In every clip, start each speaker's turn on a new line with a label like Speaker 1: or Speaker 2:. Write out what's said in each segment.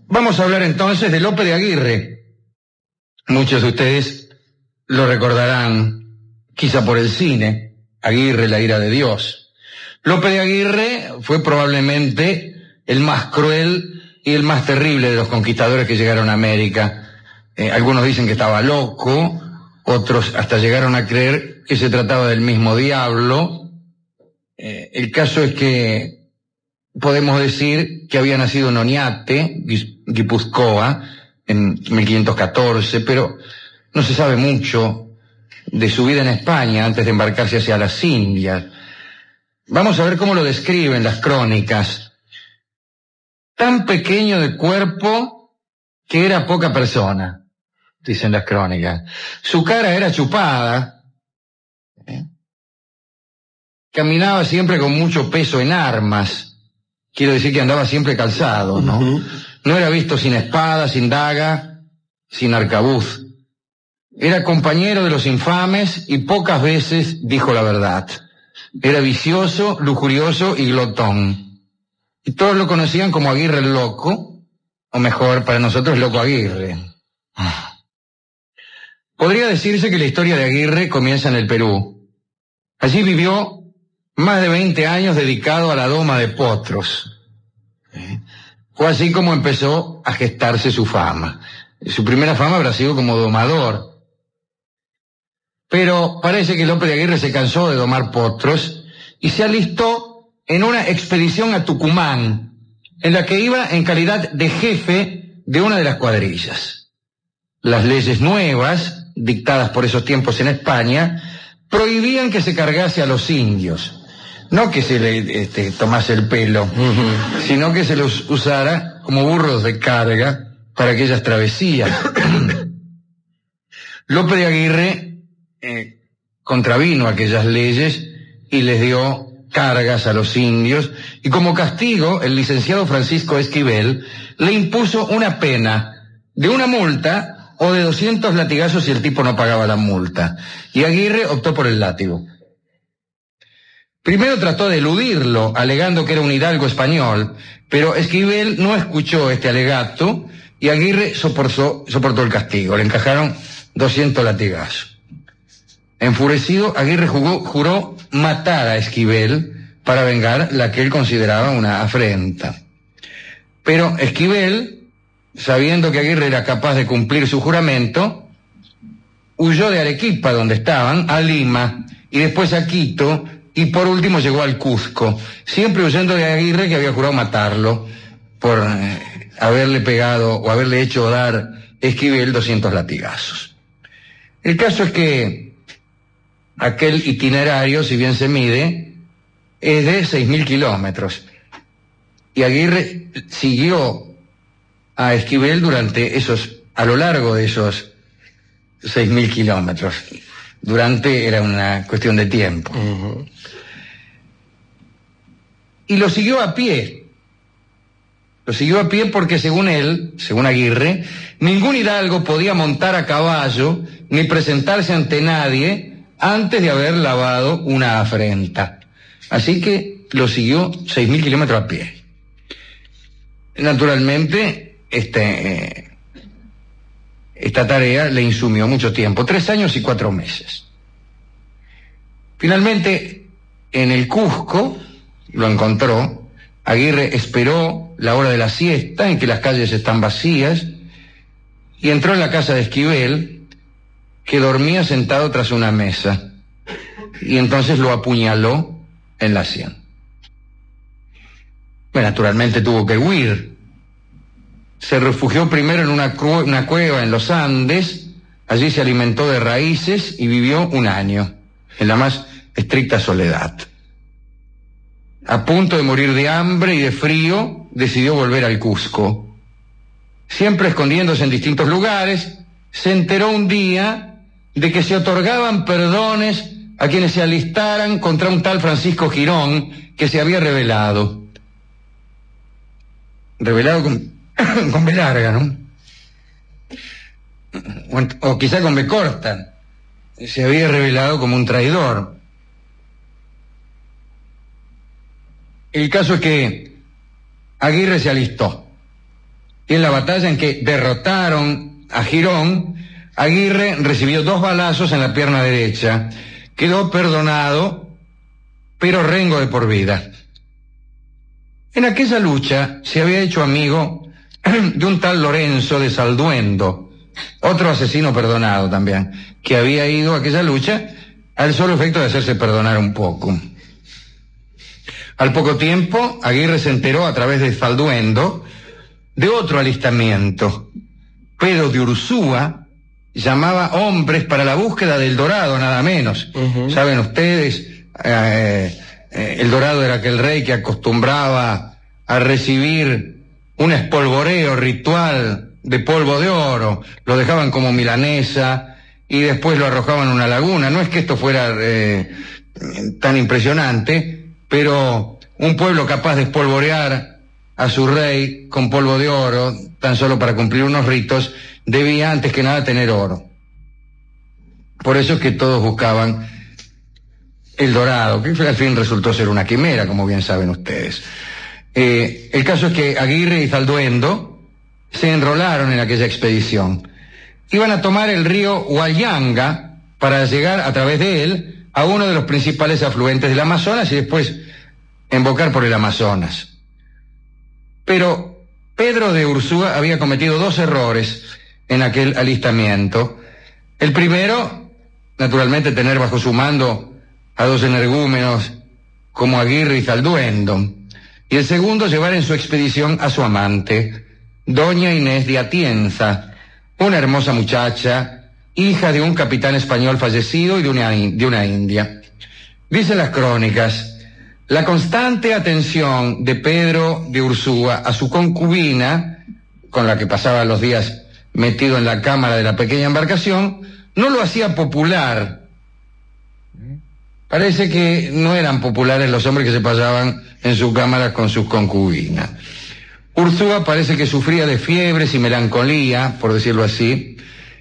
Speaker 1: Vamos a hablar entonces de Lope de Aguirre. Muchos de ustedes lo recordarán, quizá por el cine, Aguirre, la ira de Dios. Lope de Aguirre fue probablemente el más cruel y el más terrible de los conquistadores que llegaron a América. Algunos dicen que estaba loco, otros hasta llegaron a creer que se trataba del mismo diablo. El caso es que podemos decir que había nacido en Oñate, Guipúzcoa, en 1514, pero no se sabe mucho de su vida en España antes de embarcarse hacia las Indias. Vamos a ver cómo lo describen las crónicas. Tan pequeño de cuerpo que era poca persona, dicen las crónicas. Su cara era chupada. Caminaba siempre con mucho peso en armas. Quiero decir que andaba siempre calzado, ¿no? No era visto sin espada, sin daga, sin arcabuz. Era compañero de los infames y pocas veces dijo la verdad. Era vicioso, lujurioso y glotón. Y todos lo conocían como Aguirre el Loco, o mejor, para nosotros, Loco Aguirre. Podría decirse que la historia de Aguirre comienza en el Perú. Allí vivió más de 20 años dedicado a la doma de potros. Fue así como empezó a gestarse su fama. Su primera fama habrá sido como domador. Pero parece que Lope de Aguirre se cansó de domar potros y se alistó en una expedición a Tucumán, en la que iba en calidad de jefe de una de las cuadrillas. Las leyes nuevas, dictadas por esos tiempos en España, prohibían que se cargase a los indios. No que se le tomase el pelo, sino que se los usara como burros de carga para aquellas travesías. Lope de Aguirre contravino aquellas leyes y les dio cargas a los indios, y como castigo el licenciado Francisco Esquivel le impuso una pena de una multa o de 200 latigazos si el tipo no pagaba la multa, y Aguirre optó por el látigo. Primero trató de eludirlo, alegando que era un hidalgo español, pero Esquivel no escuchó este alegato y Aguirre soportó el castigo. Le encajaron 200 latigazos. Enfurecido, Aguirre juró matar a Esquivel para vengar la que él consideraba una afrenta. Pero Esquivel, sabiendo que Aguirre era capaz de cumplir su juramento, huyó de Arequipa, donde estaban, a Lima, y después a Quito, y por último llegó al Cuzco, siempre huyendo de Aguirre, que había jurado matarlo por haberle pegado o haberle hecho dar Esquivel 200 latigazos. El caso es que aquel itinerario, si bien se mide, es de 6.000 kilómetros. Y Aguirre siguió a Esquivel a lo largo de esos 6.000 kilómetros. Era una cuestión de tiempo. Y lo siguió a pie. Lo siguió a pie porque según él, según Aguirre, ningún hidalgo podía montar a caballo ni presentarse ante nadie antes de haber lavado una afrenta. Así que lo siguió 6.000 kilómetros a pie. Naturalmente, esta tarea le insumió mucho tiempo, 3 años y 4 meses. Finalmente, en el Cusco, lo encontró. Aguirre esperó la hora de la siesta, en que las calles están vacías, y entró en la casa de Esquivel, que dormía sentado tras una mesa, y entonces lo apuñaló en la sien. Bueno, naturalmente tuvo que huir. Se refugió primero en una cueva en los Andes. Allí se alimentó de raíces y vivió 1 año, en la más estricta soledad. A punto de morir de hambre y de frío, decidió volver al Cusco. Siempre escondiéndose en distintos lugares, se enteró un día de que se otorgaban perdones a quienes se alistaran contra un tal Francisco Girón, que se había rebelado. Rebelado con B larga, ¿no? O quizá con B corta. Se había rebelado como un traidor. El caso es que Aguirre se alistó Y en la batalla en que derrotaron a Girón, Aguirre recibió 2 balazos en la pierna derecha, quedó perdonado, pero rengo de por vida. En aquella lucha se había hecho amigo de un tal Lorenzo de Salduendo, otro asesino perdonado también, que había ido a aquella lucha al solo efecto de hacerse perdonar un poco. Al poco tiempo, Aguirre se enteró a través de Salduendo de otro alistamiento. Pedro de Ursúa llamaba hombres para la búsqueda del Dorado, nada menos. Saben ustedes, el Dorado era aquel rey que acostumbraba a recibir un espolvoreo ritual de polvo de oro, lo dejaban como milanesa y después lo arrojaban en una laguna. No es que esto fuera tan impresionante, pero un pueblo capaz de espolvorear a su rey con polvo de oro, tan solo para cumplir unos ritos, debía antes que nada tener oro. Por eso es que todos buscaban el Dorado, que al fin resultó ser una quimera, como bien saben ustedes. El caso es que Aguirre y Salduendo se enrolaron en aquella expedición. Iban a tomar el río Huallanga para llegar a través de él a uno de los principales afluentes del Amazonas y después embocar por el Amazonas. Pero Pedro de Ursúa había cometido 2 errores en aquel alistamiento. El primero, naturalmente, tener bajo su mando a 2 energúmenos como Aguirre y Salduendo. Y el segundo, llevar en su expedición a su amante, doña Inés de Atienza, una hermosa muchacha, hija de un capitán español fallecido y de una india. Dicen las crónicas: la constante atención de Pedro de Ursúa a su concubina, con la que pasaba los días metido en la cámara de la pequeña embarcación, no lo hacía popular. Parece que no eran populares los hombres que se pasaban en su cámara con sus concubinas. Ursúa parece que sufría de fiebres y melancolía, por decirlo así,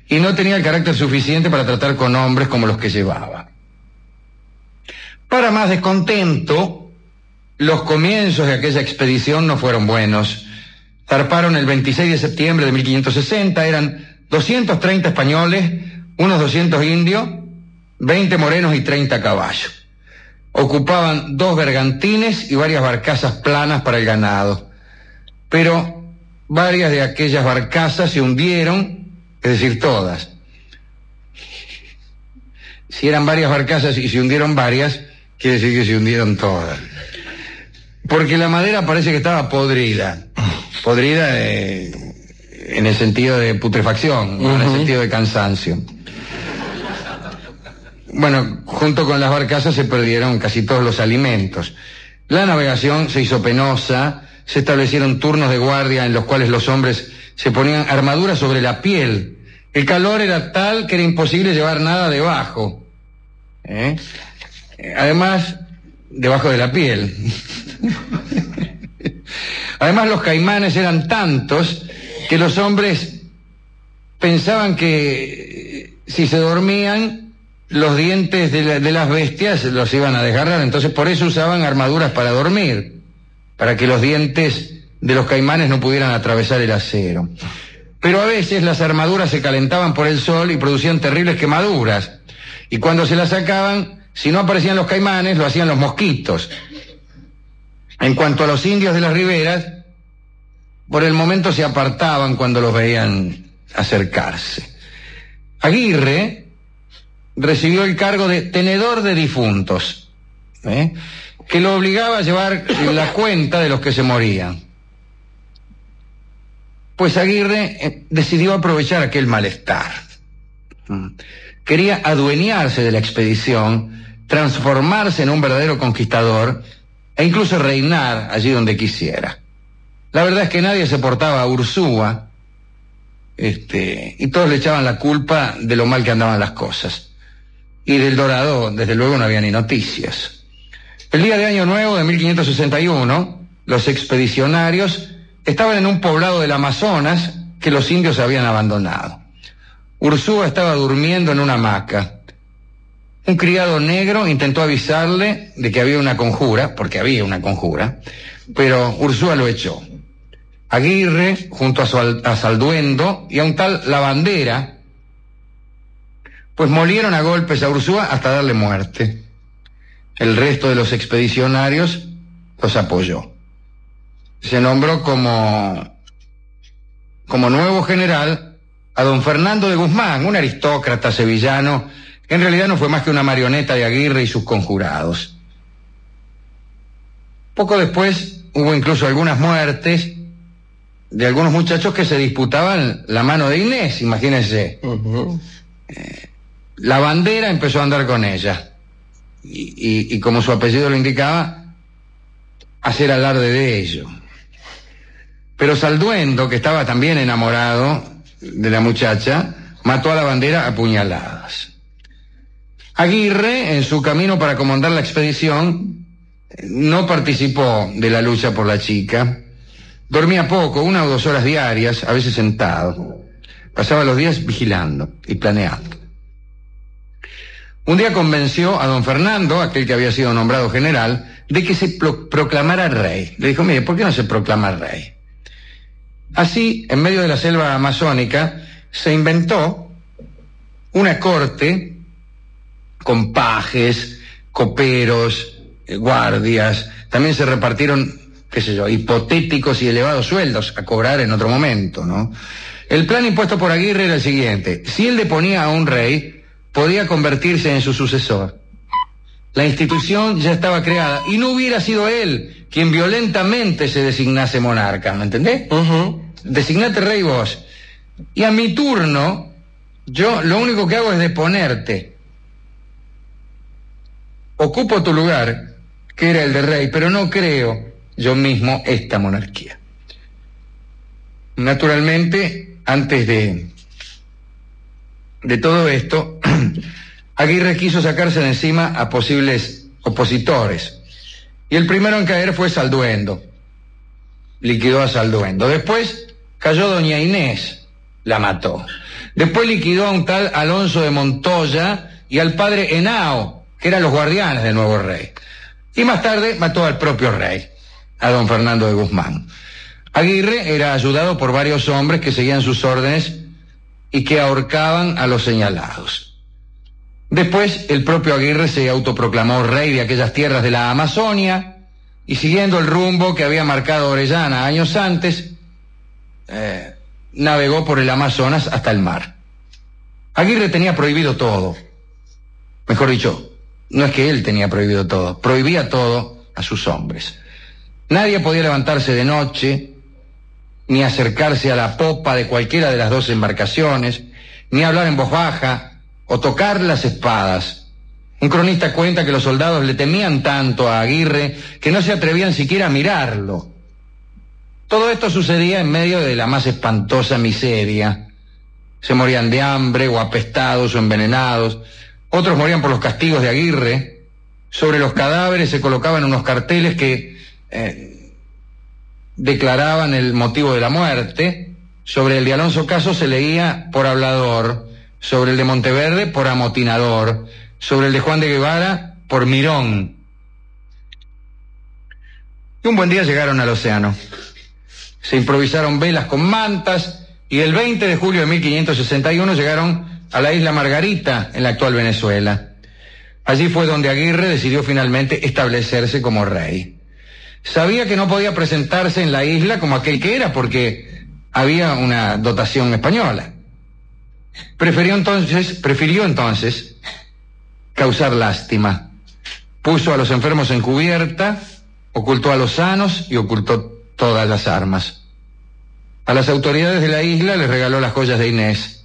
Speaker 1: y no tenía el carácter suficiente para tratar con hombres como los que llevaba. Para más descontento, los comienzos de aquella expedición no fueron buenos. Zarparon el 26 de septiembre de 1560, eran 230 españoles, unos 200 indios, 20 morenos y 30 caballos. Ocupaban 2 bergantines y varias barcazas planas para el ganado. Pero varias de aquellas barcazas se hundieron, es decir, todas. Si eran varias barcazas y se hundieron varias, quiere decir que se hundieron todas. Porque la madera parece que estaba podrida. Podrida en el sentido de putrefacción, no en el sentido de cansancio. Bueno, junto con las barcazas se perdieron casi todos los alimentos. La navegación se hizo penosa, se establecieron turnos de guardia en los cuales los hombres se ponían armaduras sobre la piel. El calor era tal que era imposible llevar nada debajo. Además, debajo de la piel. Además, los caimanes eran tantos que los hombres pensaban que si se dormían, los dientes de las bestias los iban a desgarrar. Entonces, por eso usaban armaduras para dormir, para que los dientes de los caimanes no pudieran atravesar el acero. Pero a veces las armaduras se calentaban por el sol y producían terribles quemaduras. Y cuando se las sacaban, si no aparecían los caimanes, lo hacían los mosquitos. En cuanto a los indios de las riberas, por el momento se apartaban cuando los veían acercarse. Aguirre recibió el cargo de tenedor de difuntos, que lo obligaba a llevar la cuenta de los que se morían. Pues Aguirre decidió aprovechar aquel malestar. Quería adueñarse de la expedición, transformarse en un verdadero conquistador e incluso reinar allí donde quisiera. La verdad es que nadie se portaba a Ursúa, y todos le echaban la culpa de lo mal que andaban las cosas. Y del Dorado, desde luego, no había ni noticias. El día de Año Nuevo de 1561, los expedicionarios estaban en un poblado del Amazonas que los indios habían abandonado. Ursúa estaba durmiendo en una hamaca. Un criado negro intentó avisarle de que había una conjura, porque había una conjura, pero Ursúa lo echó. Aguirre, junto a Salduendo y a un tal Lavandera, pues molieron a golpes a Ursúa hasta darle muerte. El resto de los expedicionarios los apoyó. Se nombró como nuevo general a don Fernando de Guzmán, un aristócrata sevillano que en realidad no fue más que una marioneta de Aguirre y sus conjurados. Poco después hubo incluso algunas muertes de algunos muchachos que se disputaban la mano de Inés, imagínense. Uh-huh. Lavandera empezó a andar con ella y como su apellido lo indicaba, hacer alarde de ello. Pero Salduendo, que estaba también enamorado de la muchacha, mató a Lavandera a puñaladas. Aguirre, en su camino para comandar la expedición, no participó de la lucha por la chica. Dormía poco, 1 o 2 horas diarias, a veces sentado. Pasaba los días vigilando y planeando. Un día convenció a don Fernando, aquel que había sido nombrado general, de que se proclamara rey. Le dijo, mire, ¿por qué no se proclama rey? Así, en medio de la selva amazónica, se inventó una corte con pajes, coperos, guardias. También se repartieron, qué sé yo, hipotéticos y elevados sueldos a cobrar en otro momento, ¿no? El plan impuesto por Aguirre era el siguiente: si él deponía a un rey, podía convertirse en su sucesor. La institución ya estaba creada y no hubiera sido él quien violentamente se designase monarca, ¿me entendés? Uh-huh. Designate rey vos. Y a mi turno, yo lo único que hago es deponerte. Ocupo tu lugar, que era el de rey, pero no creo yo mismo esta monarquía. Naturalmente, antes de todo esto, Aguirre quiso sacarse de encima a posibles opositores. Y el primero en caer fue Salduendo. Liquidó a Salduendo. Después cayó doña Inés, la mató. Después liquidó a un tal Alonso de Montoya y al padre Henao, que eran los guardianes del nuevo rey. Y más tarde mató al propio rey, a don Fernando de Guzmán. Aguirre era ayudado por varios hombres que seguían sus órdenes y que ahorcaban a los señalados. Después, el propio Aguirre se autoproclamó rey de aquellas tierras de la Amazonia y, siguiendo el rumbo que había marcado Orellana años antes, navegó por el Amazonas hasta el mar. Aguirre tenía prohibido todo. Mejor dicho, no es que él tenía prohibido todo, prohibía todo a sus hombres. Nadie podía levantarse de noche, ni acercarse a la popa de cualquiera de las 2 embarcaciones, ni hablar en voz baja, o tocar las espadas. Un cronista cuenta que los soldados le temían tanto a Aguirre que no se atrevían siquiera a mirarlo. Todo esto sucedía en medio de la más espantosa miseria. Se morían de hambre, o apestados, o envenenados. Otros morían por los castigos de Aguirre. Sobre los cadáveres se colocaban unos carteles que declaraban el motivo de la muerte. Sobre el de Alonso Caso se leía por hablador. Sobre el de Monteverde, por amotinador. Sobre el de Juan de Guevara, por mirón. Y un buen día llegaron al océano. Se improvisaron velas con mantas y el 20 de julio de 1561 llegaron a la isla Margarita, en la actual Venezuela. Allí fue donde Aguirre decidió finalmente establecerse como rey. Sabía que no podía presentarse en la isla como aquel que era, porque había una dotación española. Prefirió entonces causar lástima. Puso a los enfermos en cubierta, ocultó a los sanos y ocultó todas las armas. A las autoridades de la isla les regaló las joyas de Inés.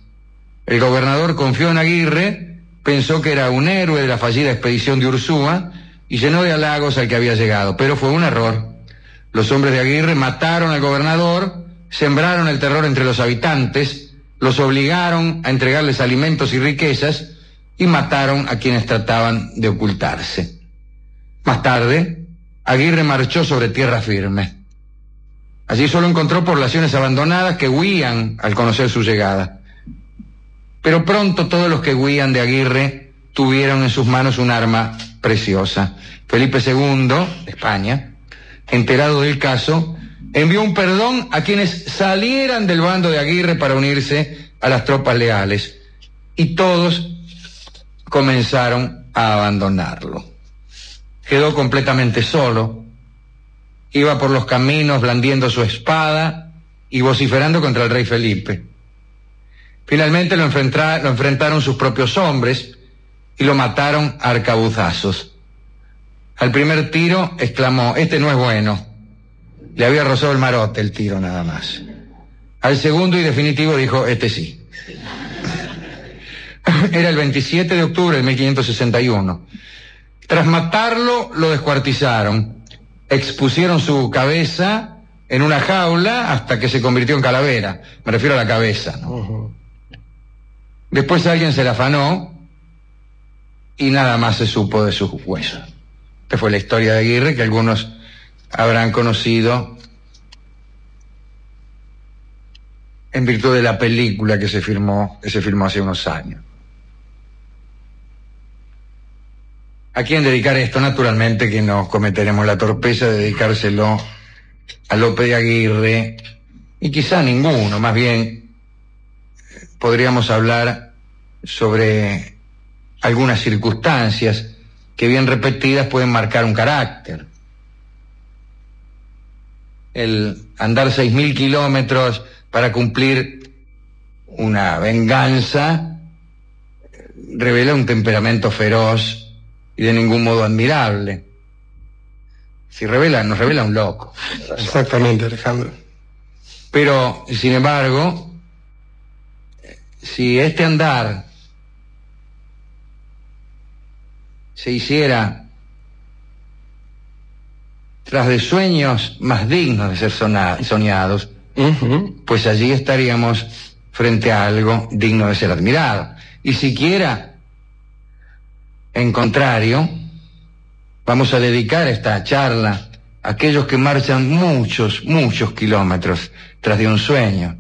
Speaker 1: El gobernador confió en Aguirre, pensó que era un héroe de la fallida expedición de Ursúa y llenó de halagos al que había llegado, pero fue un error. Los hombres de Aguirre mataron al gobernador, sembraron el terror entre los habitantes, los obligaron a entregarles alimentos y riquezas y mataron a quienes trataban de ocultarse. Más tarde, Aguirre marchó sobre tierra firme. Allí solo encontró poblaciones abandonadas que huían al conocer su llegada. Pero pronto todos los que huían de Aguirre tuvieron en sus manos un arma preciosa. Felipe II, de España, enterado del caso, envió un perdón a quienes salieran del bando de Aguirre para unirse a las tropas leales, y todos comenzaron a abandonarlo. Quedó completamente solo, iba por los caminos blandiendo su espada y vociferando contra el rey Felipe. Finalmente lo enfrentaron sus propios hombres y lo mataron a arcabuzazos. Al primer tiro exclamó: "Este no es bueno". Le había rozado el marote el tiro nada más. Al segundo y definitivo dijo: "Este sí". Era el 27 de octubre de 1561. Tras matarlo, lo descuartizaron. Expusieron su cabeza en una jaula hasta que se convirtió en calavera. Me refiero a la cabeza, ¿no? Después alguien se la afanó y nada más se supo de sus huesos. Esta fue la historia de Aguirre, que algunos habrán conocido en virtud de la película que se filmó hace unos años. ¿A quién dedicar esto? Naturalmente que no cometeremos la torpeza de dedicárselo a Lope de Aguirre, y quizá a ninguno. Más bien podríamos hablar sobre algunas circunstancias que, bien repetidas, pueden marcar un carácter. El andar 6.000 kilómetros para cumplir una venganza revela un temperamento feroz y de ningún modo admirable. Nos revela un loco.
Speaker 2: Exactamente, Alejandro.
Speaker 1: Pero, sin embargo, si este andar se hiciera tras de sueños más dignos de ser soñados, pues allí estaríamos frente a algo digno de ser admirado. Y siquiera, en contrario, vamos a dedicar esta charla a aquellos que marchan muchos kilómetros tras de un sueño.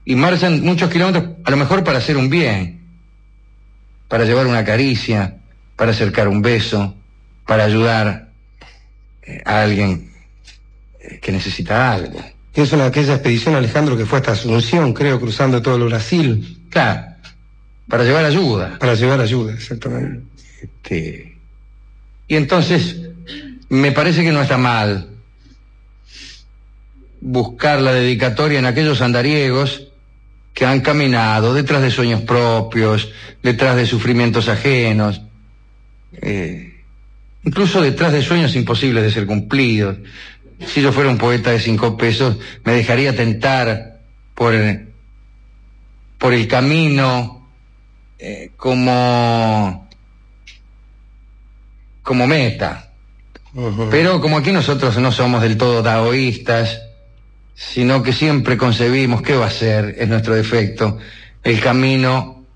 Speaker 1: Y marchan muchos kilómetros a lo mejor para hacer un bien, para llevar una caricia, para acercar un beso, para ayudar a alguien que necesita algo.
Speaker 2: Es aquella expedición, Alejandro, que fue hasta Asunción, creo, cruzando todo el Brasil.
Speaker 1: Claro, para llevar ayuda.
Speaker 2: Para llevar ayuda, exactamente.
Speaker 1: Y entonces, me parece que no está mal buscar la dedicatoria en aquellos andariegos que han caminado detrás de sueños propios, detrás de sufrimientos ajenos, incluso detrás de sueños imposibles de ser cumplidos. Si yo fuera un poeta de 5 pesos, me dejaría tentar por el camino como meta. Pero como aquí nosotros no somos del todo taoístas, sino que siempre concebimos, ¿qué va a ser? Es nuestro defecto, el camino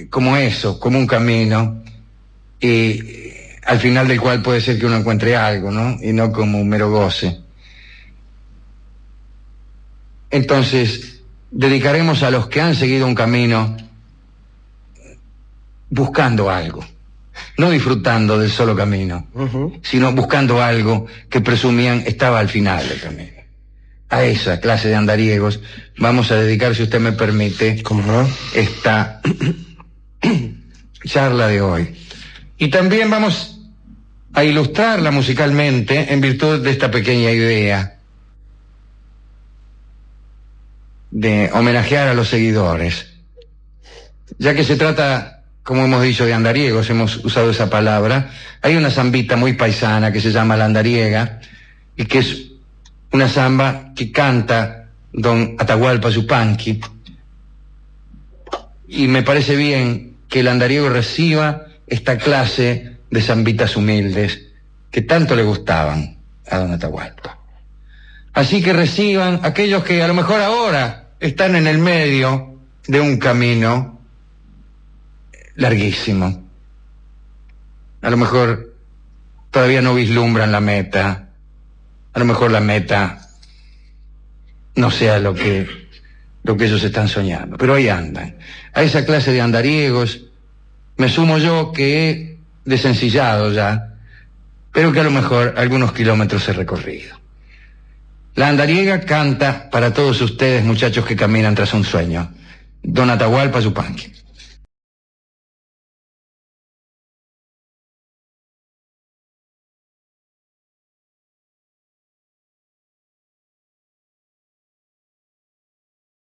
Speaker 1: como eso, como un camino, y al final del cual puede ser que uno encuentre algo, ¿no? Y no como un mero goce. Entonces, dedicaremos a los que han seguido un camino buscando algo, no disfrutando del solo camino, sino buscando algo que presumían estaba al final del camino. A esa clase de andariegos vamos a dedicar, si usted me permite,
Speaker 2: ¿cómo no?,
Speaker 1: esta charla de hoy. Y también vamos a ilustrarla musicalmente en virtud de esta pequeña idea de homenajear a los seguidores. Ya que se trata, como hemos dicho, de andariegos, hemos usado esa palabra, hay una zambita muy paisana que se llama La Andariega, y que es una zamba que canta don Atahualpa Yupanqui, y me parece bien que el andariego reciba esta clase de zambitas humildes que tanto le gustaban a don Atahualpa. Así que reciban aquellos que a lo mejor ahora están en el medio de un camino larguísimo. A lo mejor todavía no vislumbran la meta. A lo mejor la meta no sea lo que ellos están soñando, pero ahí andan. A esa clase de andariegos me sumo yo, que he desencillado ya, pero que a lo mejor algunos kilómetros he recorrido. La andariega canta para todos ustedes, muchachos que caminan tras un sueño. Don Atahualpa Yupanqui.